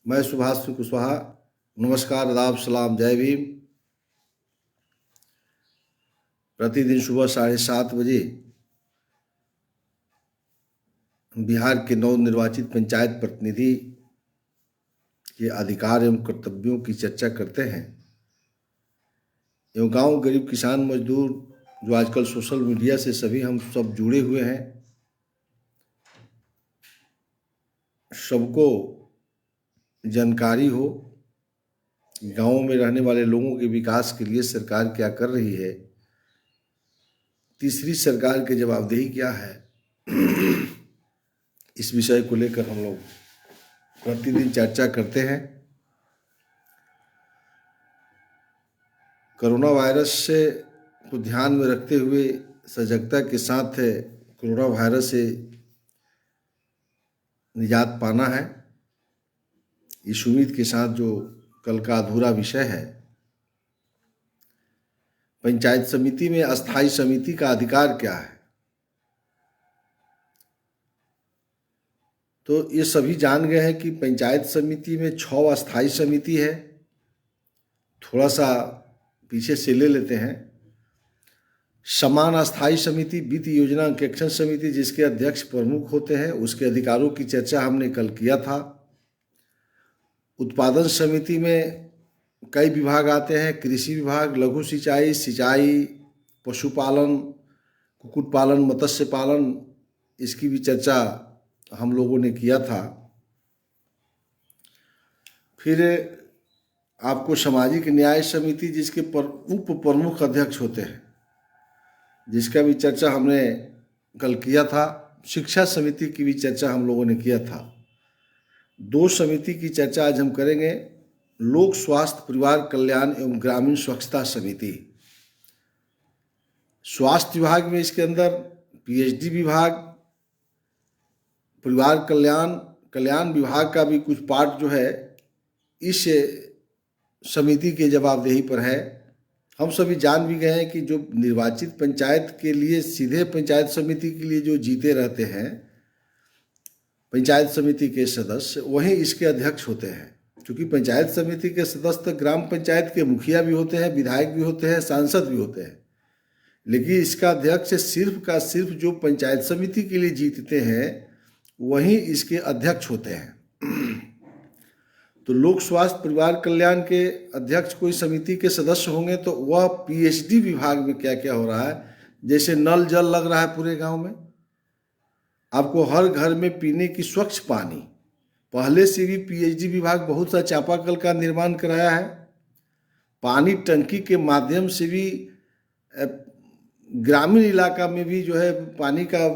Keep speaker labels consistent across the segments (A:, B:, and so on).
A: मैं सुभाष सिंह कुशवाहा। नमस्कार, आदाब, सलाम, जय भीम। प्रतिदिन सुबह 7:30 बजे बिहार के नवनिर्वाचित पंचायत प्रतिनिधि के अधिकार एवं कर्तव्यों की चर्चा करते हैं एवं गांव, गरीब, किसान, मजदूर जो आजकल सोशल मीडिया से सभी हम सब जुड़े हुए हैं, सबको जानकारी हो गांवों में रहने वाले लोगों के विकास के लिए सरकार क्या कर रही है, तीसरी सरकार की जवाबदेही क्या है। इस विषय को लेकर हम लोग प्रतिदिन चर्चा करते हैं। कोरोना वायरस से को ध्यान में रखते हुए सजगता के साथ कोरोना वायरस से निजात पाना है, इस उम्मीद के साथ जो कल का अधूरा विषय है, पंचायत समिति में अस्थायी समिति का अधिकार क्या है। तो ये सभी जान गए हैं कि पंचायत समिति में 6 अस्थायी समिति है। थोड़ा सा पीछे से ले लेते हैं। समान अस्थायी समिति, वित्त योजना अंकेक्षण समिति जिसके अध्यक्ष प्रमुख होते हैं, उसके अधिकारों की चर्चा हमने कल किया था। उत्पादन समिति में कई विभाग आते हैं, कृषि विभाग, लघु सिंचाई, सिंचाई, पशुपालन, कुक्कुट पालन, मत्स्य पालन, इसकी भी चर्चा हम लोगों ने किया था। फिर आपको सामाजिक न्याय समिति जिसके उप प्रमुख अध्यक्ष होते हैं, जिसका भी चर्चा हमने कल किया था। शिक्षा समिति की भी चर्चा हम लोगों ने किया था। 2 समिति की चर्चा आज हम करेंगे। लोक स्वास्थ्य, परिवार कल्याण एवं ग्रामीण स्वच्छता समिति। स्वास्थ्य विभाग में इसके अंदर पीएचडी विभाग, परिवार कल्याण विभाग का भी कुछ पार्ट जो है इस समिति के जवाबदेही पर है। हम सभी जान भी गए हैं कि जो निर्वाचित पंचायत के लिए सीधे पंचायत समिति के लिए जो जीते रहते हैं पंचायत समिति के सदस्य, वहीं इसके अध्यक्ष होते हैं। क्योंकि पंचायत समिति के सदस्य ग्राम पंचायत के मुखिया भी होते हैं, विधायक भी होते हैं, सांसद भी होते हैं, लेकिन इसका अध्यक्ष सिर्फ जो पंचायत समिति के लिए जीतते हैं वहीं इसके अध्यक्ष होते हैं। तो लोक स्वास्थ्य, परिवार कल्याण के अध्यक्ष कोई समिति के सदस्य होंगे तो वह पीएचडी विभाग में क्या क्या हो रहा है, जैसे नल जल लग रहा है पूरे गांव में, आपको हर घर में पीने की स्वच्छ पानी, पहले से भी पीएचडी विभाग बहुत सा चापाकल का निर्माण कराया है। पानी टंकी के माध्यम से भी ग्रामीण इलाका में भी जो है पानी का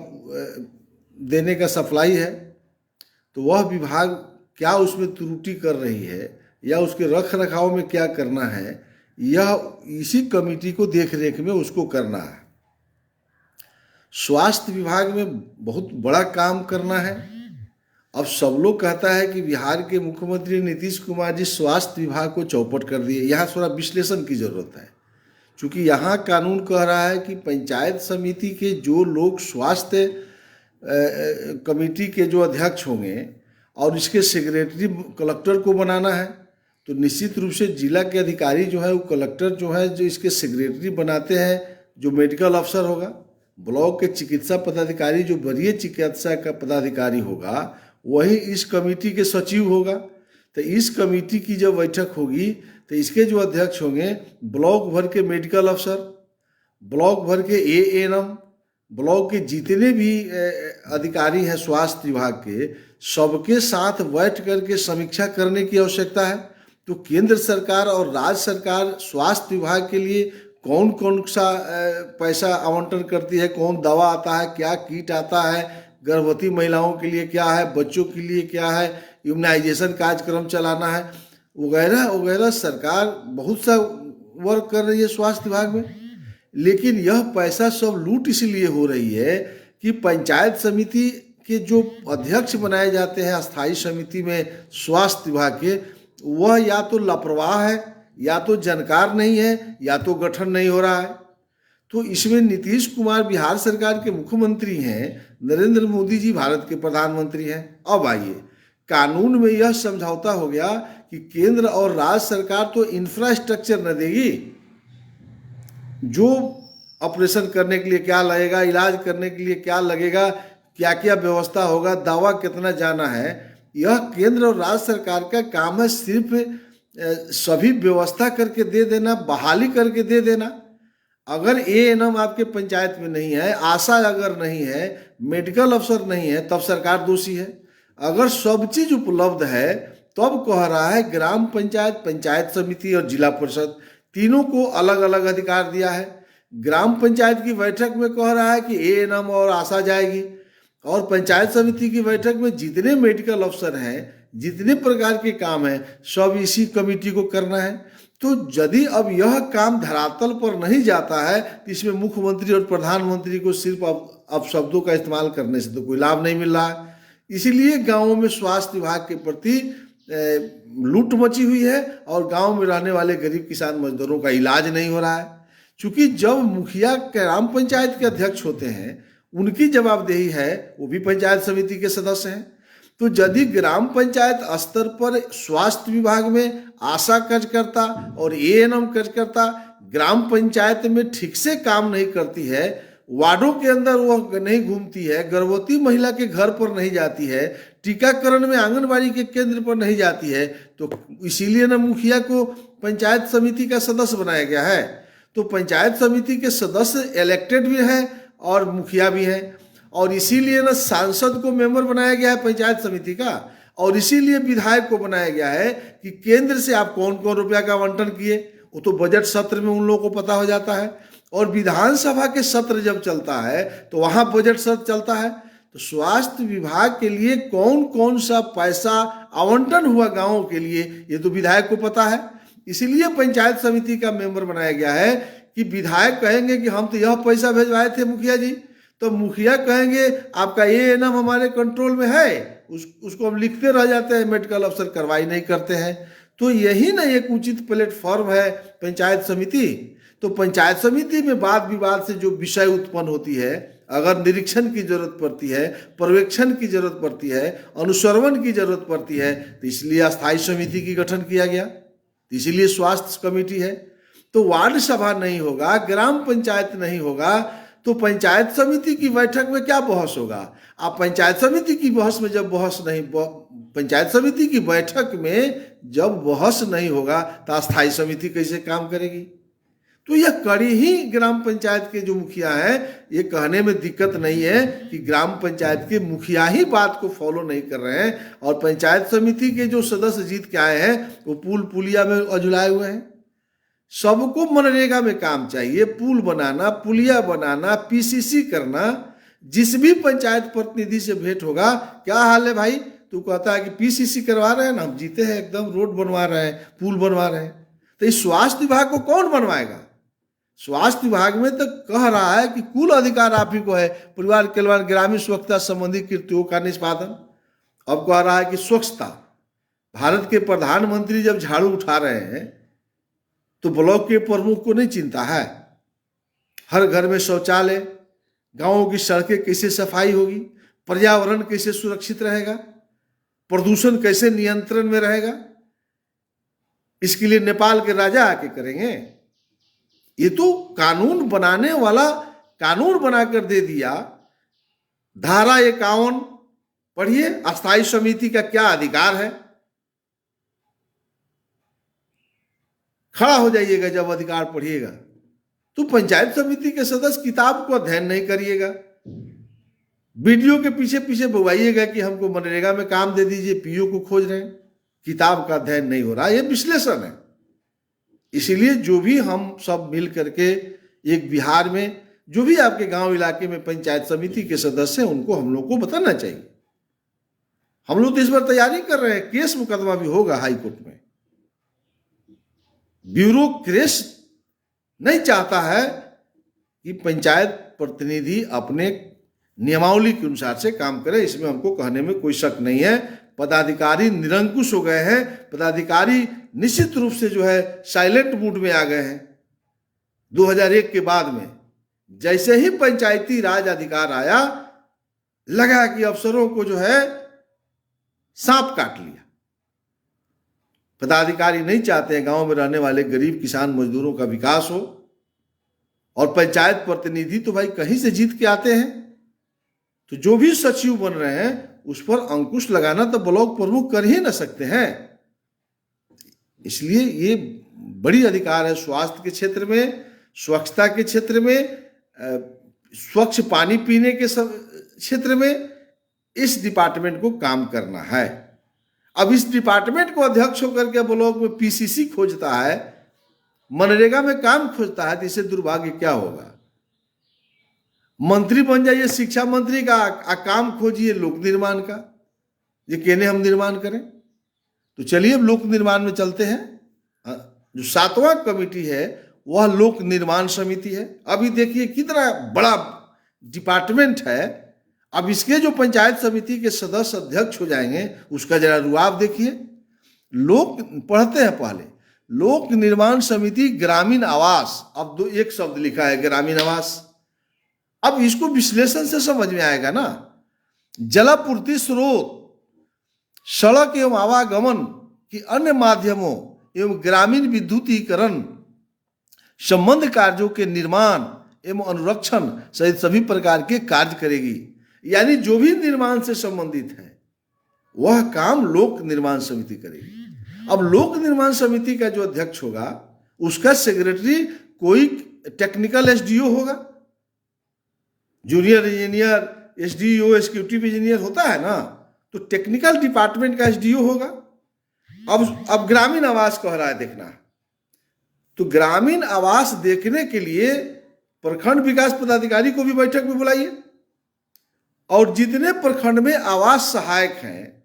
A: देने का सप्लाई है। तो वह विभाग क्या उसमें त्रुटि कर रही है या उसके रख रखाव में क्या करना है, यह इसी कमेटी को देख रेख में उसको करना है। स्वास्थ्य विभाग में बहुत बड़ा काम करना है। अब सब लोग कहता है कि बिहार के मुख्यमंत्री नीतीश कुमार जी स्वास्थ्य विभाग को चौपट कर दिए। यहाँ थोड़ा विश्लेषण की जरूरत है, क्योंकि यहाँ कानून कह रहा है कि पंचायत समिति के जो लोग स्वास्थ्य कमेटी के जो अध्यक्ष होंगे और इसके सेक्रेटरी कलेक्टर को बनाना है। तो निश्चित रूप से जिला के अधिकारी जो है वो कलेक्टर जो है जो इसके सेक्रेटरी बनाते हैं, जो मेडिकल अफसर होगा, ब्लॉक के चिकित्सा पदाधिकारी जो वरीय चिकित्सा का पदाधिकारी होगा, वही इस कमेटी के सचिव होगा। तो इस कमेटी की जब बैठक होगी तो इसके जो अध्यक्ष होंगे ब्लॉक भर के मेडिकल अफसर, ब्लॉक भर के एएनएम, ब्लॉक के जितने भी अधिकारी हैं स्वास्थ्य विभाग के, सबके साथ बैठ करके समीक्षा करने की आवश्यकता है। तो केंद्र सरकार और राज्य सरकार स्वास्थ्य विभाग के लिए कौन कौन सा पैसा आवंटन करती है, कौन दवा आता है, क्या किट आता है, गर्भवती महिलाओं के लिए क्या है, बच्चों के लिए क्या है, इम्यूनाइजेशन कार्यक्रम चलाना है, वगैरह वगैरह। सरकार बहुत सा वर्क कर रही है स्वास्थ्य विभाग में, लेकिन यह पैसा सब लूट इसलिए हो रही है कि पंचायत समिति के जो अध्यक्ष बनाए जाते हैं अस्थायी समिति में स्वास्थ्य विभाग के, वह या तो लापरवाह है, या तो जानकार नहीं है, या तो गठन नहीं हो रहा है। तो इसमें नीतीश कुमार बिहार सरकार के मुख्यमंत्री हैं, नरेंद्र मोदी जी भारत के प्रधानमंत्री हैं। अब आइए, कानून में यह समझौता हो गया कि केंद्र और राज्य सरकार तो इंफ्रास्ट्रक्चर न देगी, जो ऑपरेशन करने के लिए क्या लगेगा, इलाज करने के लिए क्या लगेगा, क्या क्या व्यवस्था होगा, दवा कितना जाना है, यह केंद्र और राज्य सरकार का काम है। सिर्फ सभी व्यवस्था करके दे देना, बहाली करके दे देना। अगर एएनएम आपके पंचायत में नहीं है, आशा अगर नहीं है, मेडिकल अफसर नहीं है, तब सरकार दोषी है। अगर सब चीज उपलब्ध है तब कह रहा है ग्राम पंचायत, पंचायत समिति और जिला परिषद तीनों को अलग अलग अधिकार दिया है। ग्राम पंचायत की बैठक में कह रहा है कि एएनएम और आशा जाएगी, और पंचायत समिति की बैठक में जितने मेडिकल अफसर हैं, जितने प्रकार के काम हैं, सब इसी कमेटी को करना है। तो यदि अब यह काम धरातल पर नहीं जाता है तो इसमें मुख्यमंत्री और प्रधानमंत्री को सिर्फ अब शब्दों का इस्तेमाल करने से तो कोई लाभ नहीं मिल रहा है। इसीलिए गांवों में स्वास्थ्य विभाग के प्रति लूट मची हुई है और गांव में रहने वाले गरीब किसान मजदूरों का इलाज नहीं हो रहा है। क्योंकि जब मुखिया ग्राम पंचायत के अध्यक्ष होते हैं, उनकी जवाबदेही है, वो भी पंचायत समिति के सदस्य हैं। तो यदि ग्राम पंचायत स्तर पर स्वास्थ्य विभाग में आशा कार्यकर्ता और एएनएम कार्यकर्ता ग्राम पंचायत में ठीक से काम नहीं करती है, वार्डों के अंदर वो नहीं घूमती है, गर्भवती महिला के घर पर नहीं जाती है, टीकाकरण में आंगनबाड़ी के केंद्र पर नहीं जाती है, तो इसीलिए ना मुखिया को पंचायत समिति का सदस्य बनाया गया है। तो पंचायत समिति के सदस्य इलेक्टेड भी हैं और मुखिया भी हैं, और इसीलिए ना सांसद को मेंबर बनाया गया है पंचायत समिति का, और इसीलिए विधायक को बनाया गया है कि केंद्र से आप कौन कौन रुपया का आवंटन किए, वो तो बजट सत्र में उन लोगों को पता हो जाता है। और विधानसभा के सत्र जब चलता है तो वहाँ बजट सत्र चलता है। तो स्वास्थ्य विभाग के लिए कौन कौन सा पैसा आवंटन हुआ गाँवों के लिए, ये तो विधायक को पता है। इसीलिए पंचायत समिति का मेंबर बनाया गया है कि विधायक कहेंगे कि हम तो यह पैसा भेजवाए थे मुखिया जी, तो मुखिया कहेंगे आपका एएनएम हमारे कंट्रोल में है, उसको हम लिखते रह जाते हैं, मेडिकल अफसर कार्रवाई नहीं करते हैं। तो यही ना एक उचित प्लेटफॉर्म है पंचायत समिति। तो पंचायत समिति में वाद विवाद से जो विषय उत्पन्न होती है, अगर निरीक्षण की जरूरत पड़ती है, पर्यवेक्षण की जरूरत पड़ती है, अनुश्रवण की जरूरत पड़ती है, तो इसलिए अस्थायी समिति की गठन किया गया, इसीलिए स्वास्थ्य कमेटी है। तो वार्ड सभा नहीं होगा, ग्राम पंचायत नहीं होगा, तो पंचायत समिति की बैठक में क्या बहस होगा। आप पंचायत समिति की बहस में जब बहस नहीं, पंचायत समिति की बैठक में जब बहस नहीं होगा तो अस्थायी समिति कैसे काम करेगी। तो यह कड़ी ही ग्राम पंचायत के जो मुखिया हैं, ये कहने में दिक्कत नहीं है कि ग्राम पंचायत के मुखिया ही बात को फॉलो नहीं कर रहे हैं, और पंचायत समिति के जो सदस्य जीत के आए हैं वो पुल पुलिया में अझुलाए हुए हैं। सबको मनरेगा में काम चाहिए, पुल बनाना, पुलिया बनाना, पीसीसी करना। जिस भी पंचायत प्रतिनिधि से भेंट होगा, क्या हाल है भाई, तू कहता है कि पीसीसी करवा रहे हैं ना, हम जीते हैं एकदम, रोड बनवा रहे हैं, पुल बनवा रहे हैं। तो इस स्वास्थ्य विभाग को कौन बनवाएगा। स्वास्थ्य विभाग में तो कह रहा है कि कुल अधिकार आप ही को है, परिवार कल्याण ग्रामीण स्वच्छता संबंधी कृत्यों का निष्पादन। अब कह रहा है कि स्वच्छता, भारत के प्रधानमंत्री जब झाड़ू उठा रहे हैं तो ब्लॉक के प्रमुख को नहीं चिंता है। हर घर में शौचालय, गांवों की सड़कें कैसे सफाई होगी, पर्यावरण कैसे सुरक्षित रहेगा, प्रदूषण कैसे नियंत्रण में रहेगा, इसके लिए नेपाल के राजा आके करेंगे। ये तो कानून बनाने वाला कानून बनाकर दे दिया। धारा 51 पढ़िए, अस्थायी समिति का क्या अधिकार है। खड़ा हो जाइएगा जब अधिकार पढ़िएगा। तो पंचायत समिति के सदस्य किताब को अध्ययन नहीं करिएगा, वीडियो के पीछे पीछे बुवाइएगा कि हमको मनरेगा में काम दे दीजिए, पीओ को खोज रहे हैं। किताब का अध्ययन नहीं हो रहा, ये विश्लेषण है। इसीलिए जो भी हम सब मिल करके एक बिहार में जो भी आपके गांव इलाके में पंचायत समिति के सदस्य हैं, उनको हम लोग को बताना चाहिए। हम लोग तो इस बार तैयारी कर रहे हैं, केस मुकदमा भी होगा हाई कोर्ट में। ब्यूरोक्रेसी नहीं चाहता है कि पंचायत प्रतिनिधि अपने नियमावली के अनुसार से काम करे, इसमें हमको कहने में कोई शक नहीं है। पदाधिकारी निरंकुश हो गए हैं, पदाधिकारी निश्चित रूप से जो है साइलेंट मूड में आ गए हैं। 2001 के बाद में जैसे ही पंचायती राज अधिकार आया, लगा कि अफसरों को जो है सांप काट लिया। पदाधिकारी नहीं चाहते हैं गांव में रहने वाले गरीब किसान मजदूरों का विकास हो, और पंचायत प्रतिनिधि तो भाई कहीं से जीत के आते हैं। तो जो भी सचिव बन रहे हैं उस पर अंकुश लगाना तो ब्लॉक प्रमुख कर ही ना सकते हैं। इसलिए ये बड़ी अधिकार है स्वास्थ्य के क्षेत्र में, स्वच्छता के क्षेत्र में, स्वच्छ पानी पीने के क्षेत्र में इस डिपार्टमेंट को काम करना है। अब इस डिपार्टमेंट को अध्यक्ष होकर के ब्लॉक में पीसीसी खोजता है, मनरेगा में काम खोजता है, तो इससे दुर्भाग्य क्या होगा। मंत्री बन जाइए शिक्षा मंत्री का, काम खोजिए लोक निर्माण का, ये कहने हम निर्माण करें। तो चलिए अब लोक निर्माण में चलते हैं। जो 7वां कमेटी है वह लोक निर्माण समिति है। अभी देखिए कितना बड़ा डिपार्टमेंट है। अब इसके जो पंचायत समिति के सदस्य अध्यक्ष हो जाएंगे उसका जरा रुआब देखिए। लोक पढ़ते हैं पहले, लोक निर्माण समिति ग्रामीण आवास, अब एक शब्द लिखा है ग्रामीण आवास। अब इसको विश्लेषण से समझ में आएगा ना। जलापूर्ति स्रोत, सड़क एवं आवागमन की अन्य माध्यमों एवं ग्रामीण विद्युतीकरण संबंध कार्यों के निर्माण एवं अनुरक्षण सहित सभी प्रकार के कार्य करेगी। यानी जो भी निर्माण से संबंधित है वह काम लोक निर्माण समिति करेगी। अब लोक निर्माण समिति का जो अध्यक्ष होगा उसका सेक्रेटरी कोई टेक्निकल एसडीओ होगा, junior engineer, SDO, executive engineer होता है ना, तो टेक्निकल डिपार्टमेंट का एसडीओ होगा। अब ग्रामीण आवास कह रहा है देखना, तो ग्रामीण आवास देखने के लिए प्रखंड विकास पदाधिकारी को भी बैठक में बुलाइए, और जितने प्रखंड में आवास सहायक हैं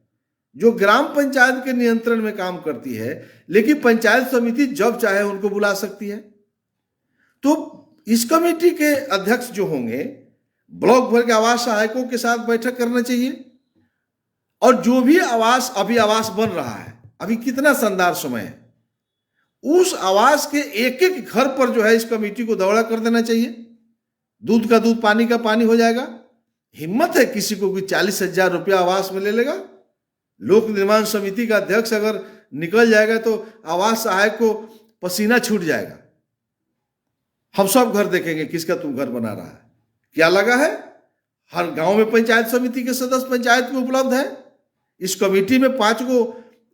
A: जो ग्राम पंचायत के नियंत्रण में काम करती है, लेकिन पंचायत समिति जब चाहे उनको बुला सकती है। तो इस कमेटी के अध्यक्ष जो होंगे ब्लॉक भर के आवास सहायकों के साथ बैठक करना चाहिए। और जो भी आवास अभी आवास बन रहा है, अभी कितना शानदार समय है, उस आवास के एक एक घर पर जो है इस कमेटी को दौड़ा कर देना चाहिए। दूध का दूध, पानी का पानी हो जाएगा। हिम्मत है किसी को कि 40,000 रुपया आवास में ले लेगा? लोक निर्माण समिति का अध्यक्ष अगर निकल जाएगा तो आवास सहायक को पसीना छूट जाएगा। हम सब घर देखेंगे किसका तुम घर बना रहा है। क्या लगा है? हर गांव में पंचायत समिति के सदस्य पंचायत में उपलब्ध है। इस कमेटी में 5 गो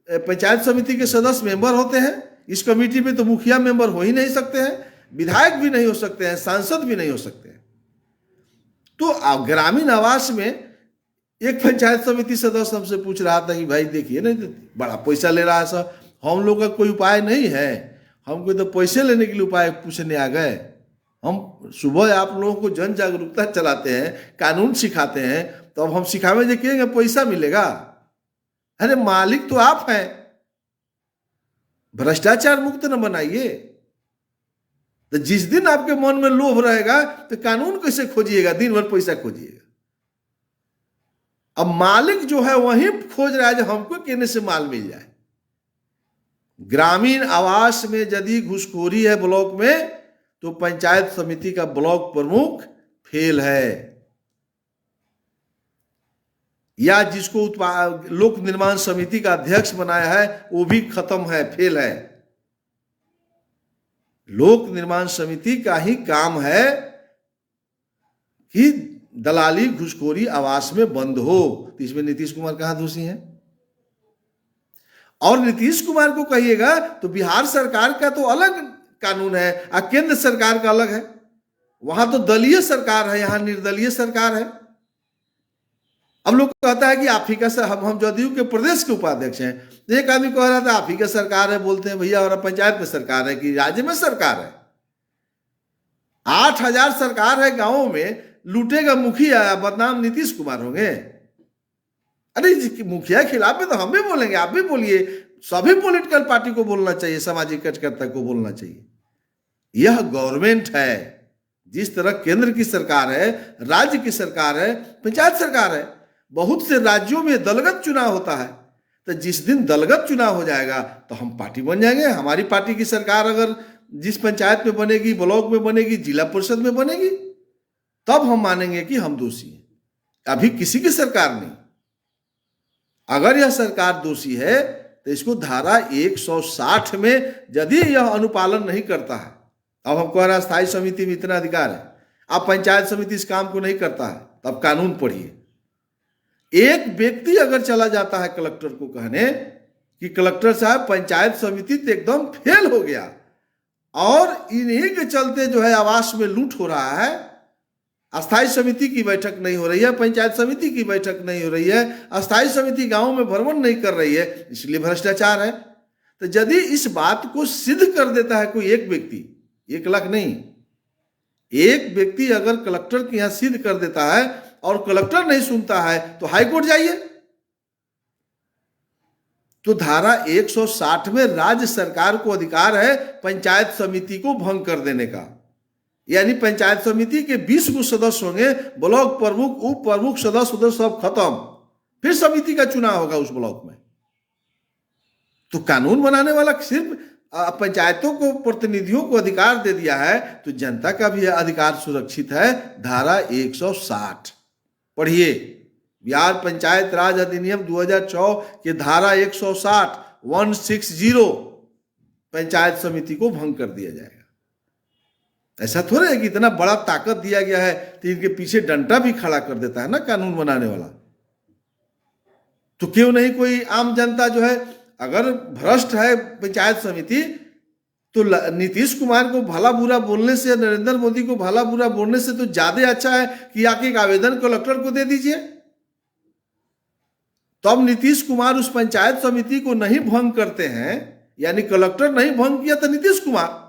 A: पंचायत समिति के सदस्य मेंबर होते हैं। इस कमेटी में तो मुखिया मेंबर हो ही नहीं सकते हैं, विधायक भी नहीं हो सकते हैं, सांसद भी नहीं हो सकते हैं। तो ग्रामीण आवास में एक पंचायत समिति सदस्य हमसे पूछ रहा था कि भाई देखिए ना, बड़ा पैसा ले रहा है सर, हम लोग का कोई उपाय नहीं है, हमको तो पैसे लेने के लिए उपाय पूछने आ गए। हम सुबह आप लोगों को जन जागरूकता चलाते हैं, कानून सिखाते हैं, तो अब हम सिखावे जो कहेंगे पैसा मिलेगा। अरे मालिक तो आप हैं, भ्रष्टाचार मुक्त न बनाइए। तो जिस दिन आपके मन में लोभ रहेगा तो कानून कैसे खोजिएगा, दिन भर पैसा खोजिएगा। अब मालिक जो है वही खोज रहा है जो हमको कहने से माल मिल जाए। ग्रामीण आवास में यदि घुसखोरी है ब्लॉक में, तो पंचायत समिति का ब्लॉक प्रमुख फेल है, या जिसको लोक निर्माण समिति का अध्यक्ष बनाया है वो भी खत्म है, फेल है। लोक निर्माण समिति का ही काम है कि दलाली घुसखोरी आवास में बंद हो। तो इसमें नीतीश कुमार कहां दोषी हैं? और नीतीश कुमार को कहिएगा तो बिहार सरकार का तो अलग कानून है और केंद्र सरकार का अलग है। वहां तो दलीय सरकार है, यहां निर्दलीय सरकार है। अब लोग कहता है कि आप ही का हम जदयू के प्रदेश के उपाध्यक्ष हैं। एक आदमी कह रहा था आप ही का सरकार है, बोलते हैं भैया और पंचायत में सरकार है कि राज्य में सरकार है? 8,000 सरकार है गांवों में, लूटेगा मुखिया, बदनाम नीतीश कुमार होंगे? अरे मुखिया के खिलाफ में तो हम भी बोलेंगे, आप भी बोलिए, सभी पॉलिटिकल पार्टी को बोलना चाहिए, सामाजिक कार्यकर्ता को बोलना चाहिए। यह गवर्नमेंट है। जिस तरह केंद्र की सरकार है, राज्य की सरकार है, पंचायत सरकार है। बहुत से राज्यों में दलगत चुनाव होता है, तो जिस दिन दलगत चुनाव हो जाएगा तो हम पार्टी बन जाएंगे। हमारी पार्टी की सरकार अगर जिस पंचायत में बनेगी, ब्लॉक में बनेगी, जिला परिषद में बनेगी, तब हम मानेंगे कि हम दोषी हैं। अभी किसी की सरकार नहीं। अगर यह सरकार दोषी है तो इसको धारा 160 में यदि यह अनुपालन नहीं करता है, अब हम कह रहे हैं स्थायी समिति में इतना अधिकार है, अब पंचायत समिति इस काम को नहीं करता है, तब कानून पढ़िए। एक व्यक्ति अगर चला जाता है कलेक्टर को कहने कि कलेक्टर साहब पंचायत समिति तो एकदम फेल हो गया और इन्हीं के चलते जो है आवास में लूट हो रहा है, अस्थायी समिति की बैठक नहीं हो रही है, पंचायत समिति की बैठक नहीं हो रही है, अस्थायी समिति गांव में भ्रमण नहीं कर रही है, इसलिए भ्रष्टाचार है। तो यदि इस बात को सिद्ध कर देता है कोई एक व्यक्ति, 1 लाख नहीं, एक व्यक्ति अगर कलेक्टर के यहां सिद्ध कर देता है और कलेक्टर नहीं सुनता है तो हाईकोर्ट जाइए। तो धारा 160 में राज्य सरकार को अधिकार है पंचायत समिति को भंग कर देने का, यानी पंचायत समिति के 20 गो सदस्य होंगे, ब्लॉक प्रमुख, उप प्रमुख, सदस्य सब खत्म, फिर समिति का चुनाव होगा उस ब्लॉक में। तो कानून बनाने वाला सिर्फ पंचायतों को, प्रतिनिधियों को अधिकार दे दिया है, तो जनता का भी अधिकार सुरक्षित है। धारा 160 पढ़िए, बिहार पंचायत राज अधिनियम 2006 के धारा 160 पंचायत समिति को भंग कर दिया जाएगा। ऐसा थोड़ा है कि इतना बड़ा ताकत दिया गया है तो इनके पीछे डंडा भी खड़ा कर देता है ना कानून बनाने वाला। तो क्यों नहीं कोई आम जनता जो है, अगर भ्रष्ट है पंचायत समिति, तो नीतीश कुमार को भला बुरा बोलने से, नरेंद्र मोदी को भला बुरा बोलने से तो ज्यादा अच्छा है कि आके एक आवेदन कलेक्टर को दे दीजिए। तो अब नीतीश कुमार उस पंचायत समिति को नहीं भंग करते हैं, यानी कलेक्टर नहीं भंग किया तो नीतीश कुमार।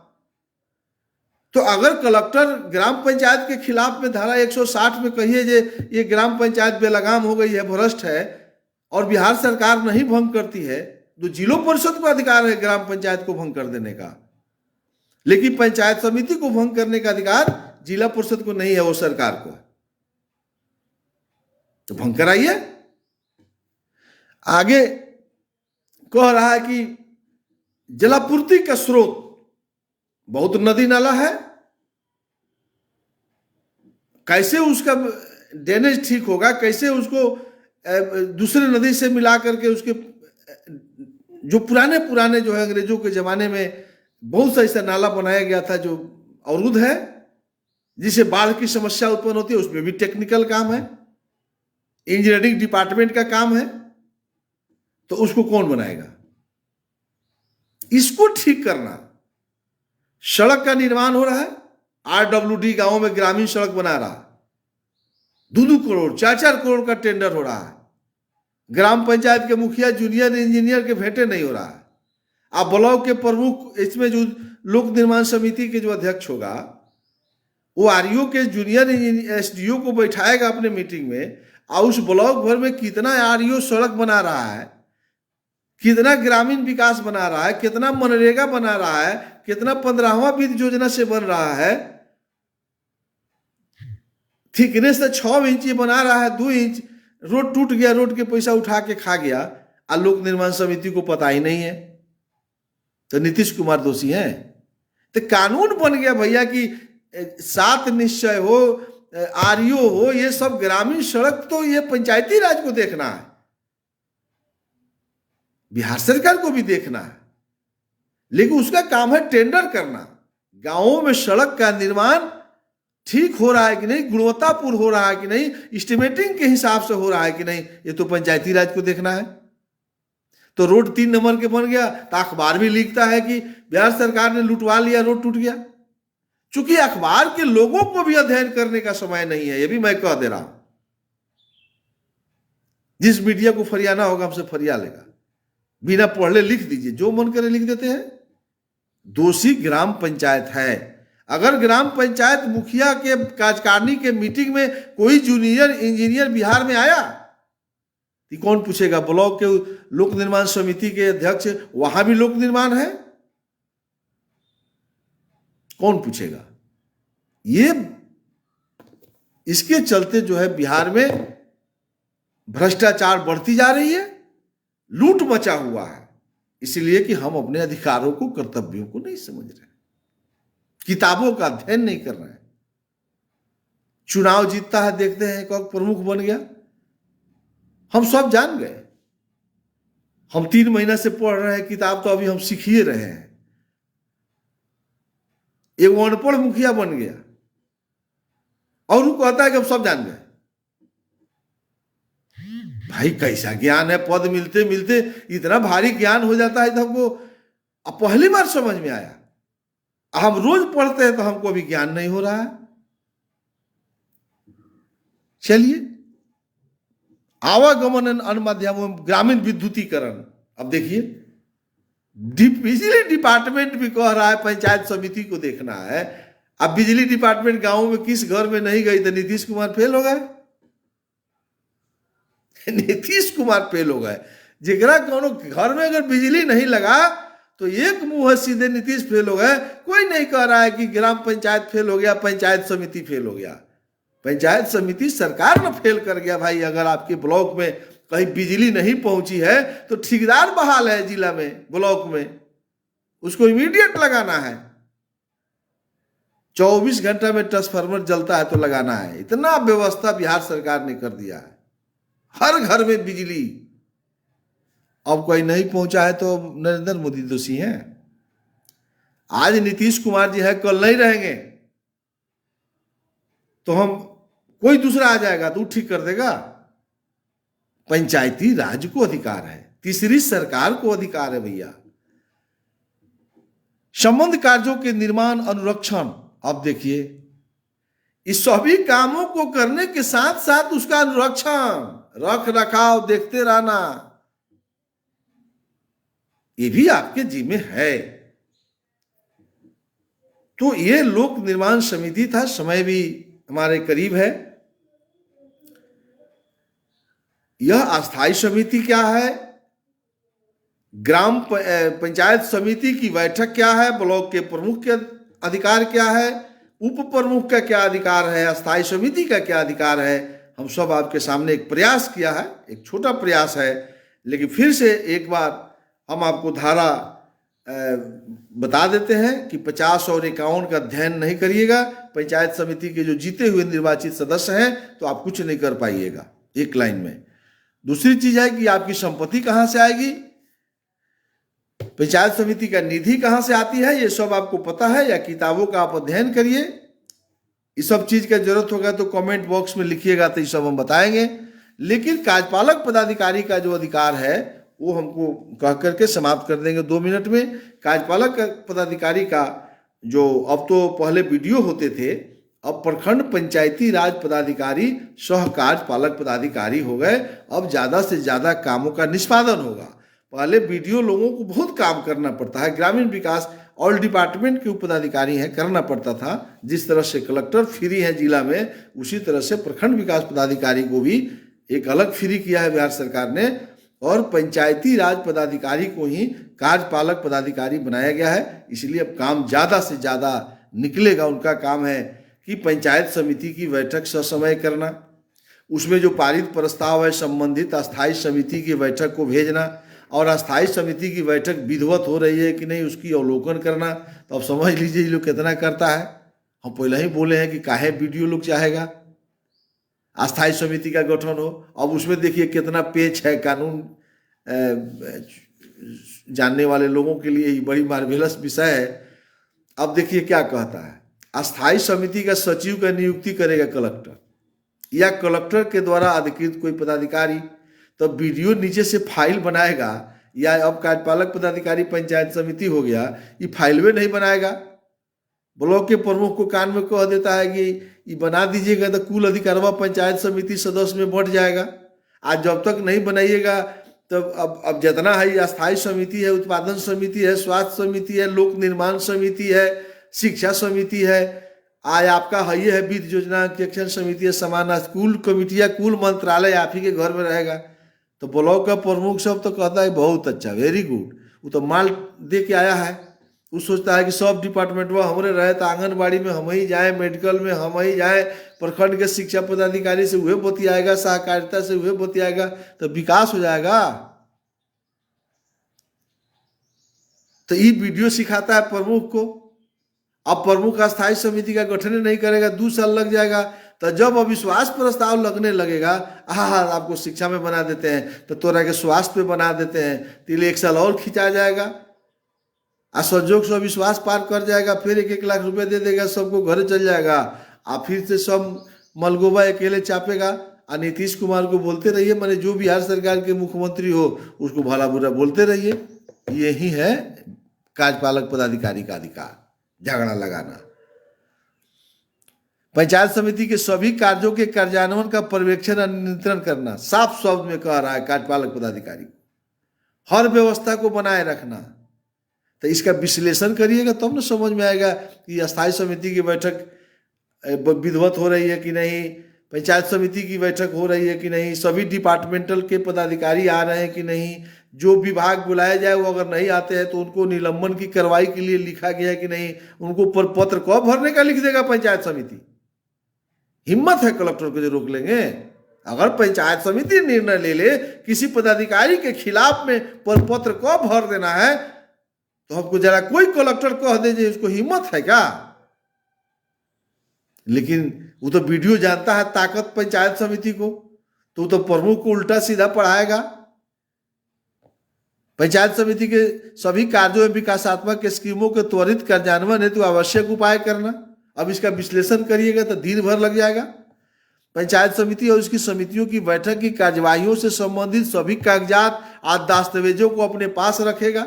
A: तो अगर कलेक्टर ग्राम पंचायत के खिलाफ में धारा 160 में कहिए जे ये ग्राम पंचायत बेलगाम हो गई है, भ्रष्ट है, और बिहार सरकार नहीं भंग करती है, तो जिला परिषद को अधिकार है ग्राम पंचायत को भंग कर देने का, लेकिन पंचायत समिति को भंग करने का अधिकार जिला परिषद को नहीं है, वो सरकार को है। तो भंग कराइए। आगे कह रहा है कि जलापूर्ति का स्रोत बहुत नदी नाला है, कैसे उसका ड्रेनेज ठीक होगा, कैसे उसको दूसरे नदी से मिला करके उसके जो पुराने जो है अंग्रेजों के जमाने में बहुत सा ऐसा नाला बनाया गया था जो अवरुद्ध है, जिसे बाढ़ की समस्या उत्पन्न होती है, उसमें भी टेक्निकल काम है, इंजीनियरिंग डिपार्टमेंट का काम है। तो उसको कौन बनाएगा? इसको ठीक करना। सड़क का निर्माण हो रहा है, RWD गांव में ग्रामीण सड़क बना रहा, 2-2 करोड़ 4-4 करोड़ का टेंडर हो रहा है। ग्राम पंचायत के मुखिया जूनियर इंजीनियर के भेंटे नहीं हो रहा है। अब ब्लॉक के प्रमुख, इसमें जो लोक निर्माण समिति के जो अध्यक्ष होगा, वो आरईओ के जूनियर SDO को बैठाएगा अपने मीटिंग में, और उस ब्लॉक भर में कितना आरईओ सड़क बना रहा है, कितना ग्रामीण विकास बना रहा है, कितना मनरेगा बना रहा है, कितना 15वां वित्त योजना से बन रहा है, थिकनेस से 6 इंच बना रहा है, 2 इंच रोड टूट गया, रोड के पैसा उठा के खा गया, और लोक निर्माण समिति को पता ही नहीं है। तो नीतीश कुमार दोषी हैं। तो कानून बन गया भैया कि 7 निश्चय हो, आरईओ हो, ये सब ग्रामीण सड़क तो ये पंचायती राज को देखना है, बिहार सरकार को भी देखना है, लेकिन उसका काम है टेंडर करना। गांवों में सड़क का निर्माण ठीक हो रहा है कि नहीं, गुणवत्तापूर्ण हो रहा है कि नहीं, एस्टिमेटिंग के हिसाब से हो रहा है कि नहीं, ये तो पंचायती राज को देखना है। तो रोड 3 नंबर के बन गया तो अखबार भी लिखता है कि बिहार सरकार ने लुटवा लिया, रोड टूट गया। चूंकि अखबार के लोगों को भी अध्ययन करने का समय नहीं है, ये भी मैं कह दे रहा हूं। जिस मीडिया को फरियाना होगा हमसे फरिया लेगा, बिना पढ़ले लिख दीजिए, जो मन करे लिख देते हैं। दोषी ग्राम पंचायत है। अगर ग्राम पंचायत मुखिया के कार्यकारिणी के मीटिंग में कोई जूनियर इंजीनियर बिहार में आया तो कौन पूछेगा? ब्लॉक के लोक निर्माण समिति के अध्यक्ष, वहां भी लोक निर्माण है, कौन पूछेगा? ये इसके चलते जो है बिहार में भ्रष्टाचार बढ़ती जा रही है, लूट मचा हुआ है, इसलिए कि हम अपने अधिकारों को, कर्तव्यों को नहीं समझ रहे, किताबों का अध्ययन नहीं कर रहे हैं। चुनाव जीतता है, देखते हैं कौन प्रमुख बन गया, हम सब जान गए हम 3 महीना से पढ़ रहे हैं किताब, तो अभी हम सीख ही रहे हैं। एक अनपढ़ मुखिया बन गया और वो कहता है कि हम सब जान गए। भाई कैसा ज्ञान है, पद मिलते मिलते इतना भारी ज्ञान हो जाता है, तो हमको अब पहली बार समझ में आया। हम रोज पढ़ते हैं तो हमको अभी ज्ञान नहीं हो रहा है। चलिए, आवागमन अन्य माध्यमों में ग्रामीण विद्युतीकरण। अब देखिए, बिजली डिपार्टमेंट भी कह रहा है पंचायत समिति को देखना है। अब बिजली डिपार्टमेंट गांव में किस घर में नहीं गई तो नीतीश कुमार फेल हो गए। नीतीश कुमार फेल हो गए। जेकरा कोनो घर में अगर बिजली नहीं लगा तो एक मुंह है सीधे नीतीश फेल हो गए। कोई नहीं कह रहा है कि ग्राम पंचायत फेल हो गया, पंचायत समिति फेल हो गया। पंचायत समिति सरकार में फेल कर गया। भाई अगर आपके ब्लॉक में कहीं बिजली नहीं पहुंची है तो ठेकेदार बहाल है जिला में, ब्लॉक में, उसको इमीडिएट लगाना है। 24 घंटा में ट्रांसफार्मर जलता है तो लगाना है। इतना व्यवस्था बिहार सरकार ने कर दिया है, हर घर में बिजली। अब कोई नहीं पहुंचा है तो नरेंद्र मोदी दोषी हैं। आज नीतीश कुमार जी है, कल नहीं रहेंगे तो हम कोई दूसरा आ जाएगा तो ठीक कर देगा। पंचायती राज को अधिकार है, तीसरी सरकार को अधिकार है भैया। संबंध कार्यों के निर्माण अनुरक्षण। अब देखिए, इस सभी कामों को करने के साथ साथ उसका अनुरक्षण, रख रखाव, देखते रहना, ये भी आपके जिम्मे है। तो ये लोक निर्माण समिति था। समय भी हमारे करीब है। यह अस्थायी समिति क्या है, ग्राम पंचायत समिति की बैठक क्या है, ब्लॉक के प्रमुख के अधिकार क्या है, उप प्रमुख का क्या अधिकार है, अस्थायी समिति का क्या अधिकार है, हम सब आपके सामने एक प्रयास किया है। एक छोटा प्रयास है, लेकिन फिर से एक बार हम आपको धारा बता देते हैं कि 50 और 51 का अध्ययन नहीं करिएगा। पंचायत समिति के जो जीते हुए निर्वाचित सदस्य हैं तो आप कुछ नहीं कर पाइएगा एक लाइन में। दूसरी चीज है कि आपकी संपत्ति कहां से आएगी, पंचायत समिति का निधि कहां से आती है, ये सब आपको पता है, या किताबों का आप अध्ययन करिए। इस सब चीज का जरूरत होगा तो कमेंट बॉक्स में लिखिएगा, तो ये सब हम बताएंगे। लेकिन कार्यपालक पदाधिकारी का जो अधिकार है वो हमको कह करके समाप्त कर देंगे 2 मिनट में। कार्यपालक पदाधिकारी का जो, अब तो पहले वीडियो होते थे, अब प्रखंड पंचायती राज पदाधिकारी सह कार्यपालक पदाधिकारी हो गए। अब ज़्यादा से ज़्यादा कामों का निष्पादन होगा। पहले वीडियो लोगों को बहुत काम करना पड़ता है, ग्रामीण विकास ऑल डिपार्टमेंट के पदाधिकारी हैं, करना पड़ता था। जिस तरह से कलेक्टर फ्री है जिला में, उसी तरह से प्रखंड विकास पदाधिकारी को भी एक अलग फ्री किया है बिहार सरकार ने, और पंचायती राज पदाधिकारी को ही कार्यपालक पदाधिकारी बनाया गया है। इसलिए अब काम ज़्यादा से ज़्यादा निकलेगा। उनका काम है कि पंचायत समिति की बैठक ससमय करना, उसमें जो पारित प्रस्ताव है संबंधित अस्थायी समिति की बैठक को भेजना, और अस्थायी समिति की बैठक विधिवत हो रही है कि नहीं उसकी अवलोकन करना। तो अब समझ लीजिए ये लोग कितना करता है। हम पहले ही बोले हैं कि काहे वीडियो लोग चाहेगा अस्थायी समिति का गठन हो। अब उसमें देखिए कितना पेच है। कानून जानने वाले लोगों के लिए ये बड़ी मार्वेलस विषय है। अब देखिए क्या कहता है, अस्थायी समिति का सचिव का नियुक्ति करेगा कलेक्टर, या कलेक्टर के द्वारा अधिकृत कोई पदाधिकारी। तो वीडियो नीचे से फाइल बनाएगा, या अब कार्यपालक पदाधिकारी पंचायत समिति हो गया, ये फाइल में नहीं बनाएगा। ब्लॉक के प्रमुख को कान में कह देता है कि ये बना दीजिएगा तो कुल अधिकारवा पंचायत समिति सदस्य में बढ़ जाएगा। आज जब तक नहीं बनाइएगा तब अब जितना है, अस्थायी समिति है, उत्पादन समिति है, स्वास्थ्य समिति है, लोक निर्माण समिति है, शिक्षा समिति है, आज आपका है ये है वित्त योजना एक्शन समिति है, समान स्कूल कमिटियाँ, कुल मंत्रालय आप ही के घर में रहेगा। तो ब्लॉक का प्रमुख सब तो कहता है बहुत अच्छा, वेरी गुड, वो तो माल दे के आया है। वो सोचता है कि सब डिपार्टमेंट में हमारे रहे, तो आंगनबाड़ी में हम ही जाए, मेडिकल में हम ही जाए, प्रखंड के शिक्षा पदाधिकारी से वह बतियाएगा, सहकारिता से वह बतियाएगा, तो विकास हो जाएगा। तो ये वीडियो सिखाता है प्रमुख को। अब प्रमुख अस्थायी समिति का गठन नहीं करेगा, 2 साल लग जाएगा। तो जब अविश्वास प्रस्ताव लगने लगेगा, हाँ आपको शिक्षा में बना देते हैं तो तोरा के स्वास्थ्य पे बना देते हैं, तो ये 1 साल और खिंचा जाएगा, आ संजोग से अविश्वास पार कर जाएगा, फिर 1-1 लाख रुपए दे देगा, सबको घर चल जाएगा, आ फिर से सब मलगोबा अकेले चापेगा। आ नीतीश कुमार को बोलते रहिए, माने जो बिहार सरकार के मुख्यमंत्री हो उसको भला बुरा बोलते रहिए। यही है कार्यपालक पदाधिकारी का अधिकार, झगड़ा लगाना। पंचायत समिति के सभी कार्यों के कार्यान्वयन का पर्यवेक्षण और नियंत्रण करना, साफ शब्द में कह रहा है कार्यपालक पदाधिकारी को। हर व्यवस्था को बनाए रखना। तो इसका विश्लेषण करिएगा तब न समझ में आएगा कि अस्थायी समिति की बैठक विधिवत हो रही है कि नहीं, पंचायत समिति की बैठक हो रही है कि नहीं, सभी डिपार्टमेंटल के पदाधिकारी आ रहे हैं कि नहीं, जो विभाग बुलाया जाए वो अगर नहीं आते हैं तो उनको निलंबन की कार्रवाई के लिए लिखा गया है कि नहीं, उनको पत्र कब भरने का लिख देगा पंचायत समिति। हिम्मत है कलेक्टर को जो रोक लेंगे? अगर पंचायत समिति निर्णय ले ले किसी पदाधिकारी के खिलाफ में पत्र कब भर देना है, तो हमको जरा कोई कलेक्टर कह दे उसको हिम्मत है क्या? लेकिन वो तो वीडियो जानता है ताकत पंचायत समिति को, तो वो तो प्रमुख को उल्टा सीधा पढ़ाएगा। पंचायत समिति के सभी कार्यों में विकासात्मक स्कीमों के त्वरित कार्यान्वयन हेतु आवश्यक उपाय करना। अब इसका विश्लेषण करिएगा तो दिन भर लग जाएगा। पंचायत समिति और उसकी समितियों की बैठक की कार्यवाहियों से संबंधित सभी कागजात आदि दस्तावेजों को अपने पास रखेगा।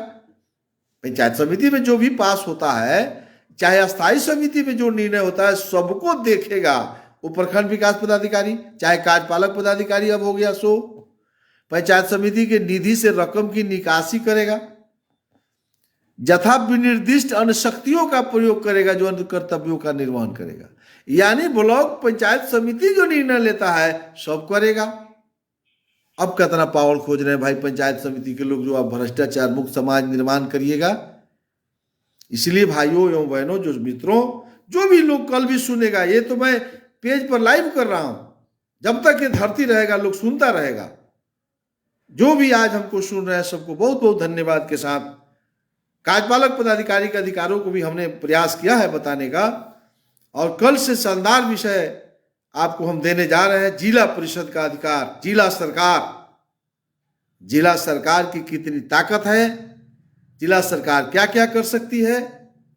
A: पंचायत समिति में जो भी पास होता है, चाहे अस्थायी समिति में जो निर्णय होता है, सबको देखेगा वो प्रखंड विकास पदाधिकारी, चाहे कार्यपालक पदाधिकारी अब हो गया सो। पंचायत समिति के निधि से रकम की निकासी करेगा, यथा विनिर्दिष्ट अन्य शक्तियों का प्रयोग करेगा, जो अन्य कर्तव्यों का निर्वहन करेगा। यानी ब्लॉक पंचायत समिति जो निर्णय लेता है सब करेगा। अब कितना पावर खोज रहे हैं भाई पंचायत समिति के लोग, जो आप भ्रष्टाचार मुक्त समाज निर्माण करिएगा। इसलिए भाइयों एवं बहनों, जो मित्रों, जो भी लोग कल भी सुनेगा, ये तो मैं पेज पर लाइव कर रहा हूं, जब तक ये धरती रहेगा लोग सुनता रहेगा। जो भी आज हमको सुन रहे हैं सबको बहुत बहुत धन्यवाद के साथ। कार्यपालक पदाधिकारी के अधिकारों को भी हमने प्रयास किया है बताने का, और कल से शानदार विषय आपको हम देने जा रहे हैं, जिला परिषद का अधिकार। जिला सरकार की कितनी ताकत है, जिला सरकार क्या क्या कर सकती है।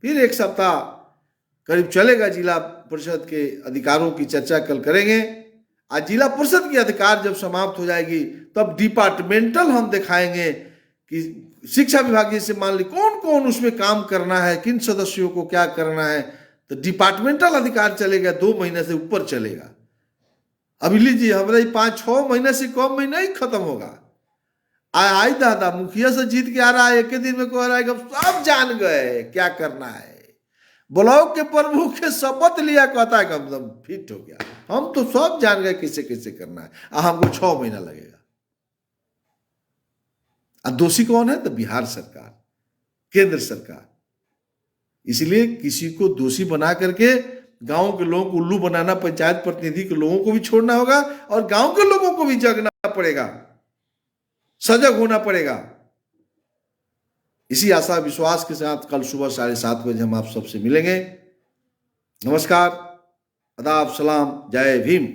A: फिर 1 सप्ताह करीब चलेगा जिला परिषद के अधिकारों की चर्चा कल करेंगे। आज जिला परिषद की अधिकार जब समाप्त हो जाएगी तब डिपार्टमेंटल हम दिखाएंगे कि शिक्षा विभाग जैसे मान ली कौन कौन उसमें काम करना है, किन सदस्यों को क्या करना है, तो डिपार्टमेंटल अधिकार चलेगा, 2 महीने से ऊपर चलेगा। अभी लीजिए हमारा 5-6 महीने से कम महीना ही खत्म होगा। आई दादा मुखिया से जीत के आ रहा है, 1 दिन में कह रहा है कि सब जान गए क्या करना है। ब्लॉक के प्रमुख के शपथ लिया, कहता है कि हम फिट हो गया, हम तो सब जान गए कैसे कैसे करना है, हमको 6 महीना लगेगा। दोषी कौन है? तो बिहार सरकार, केंद्र सरकार। इसलिए किसी को दोषी बना करके गांव के लोगों को उल्लू बनाना, पंचायत प्रतिनिधि के लोगों को भी छोड़ना होगा और गांव के लोगों को भी जगना पड़ेगा, सजग होना पड़ेगा। इसी आशा विश्वास के साथ कल सुबह 7:30 बजे हम आप सबसे मिलेंगे। नमस्कार, आदाब, सलाम, जय भीम।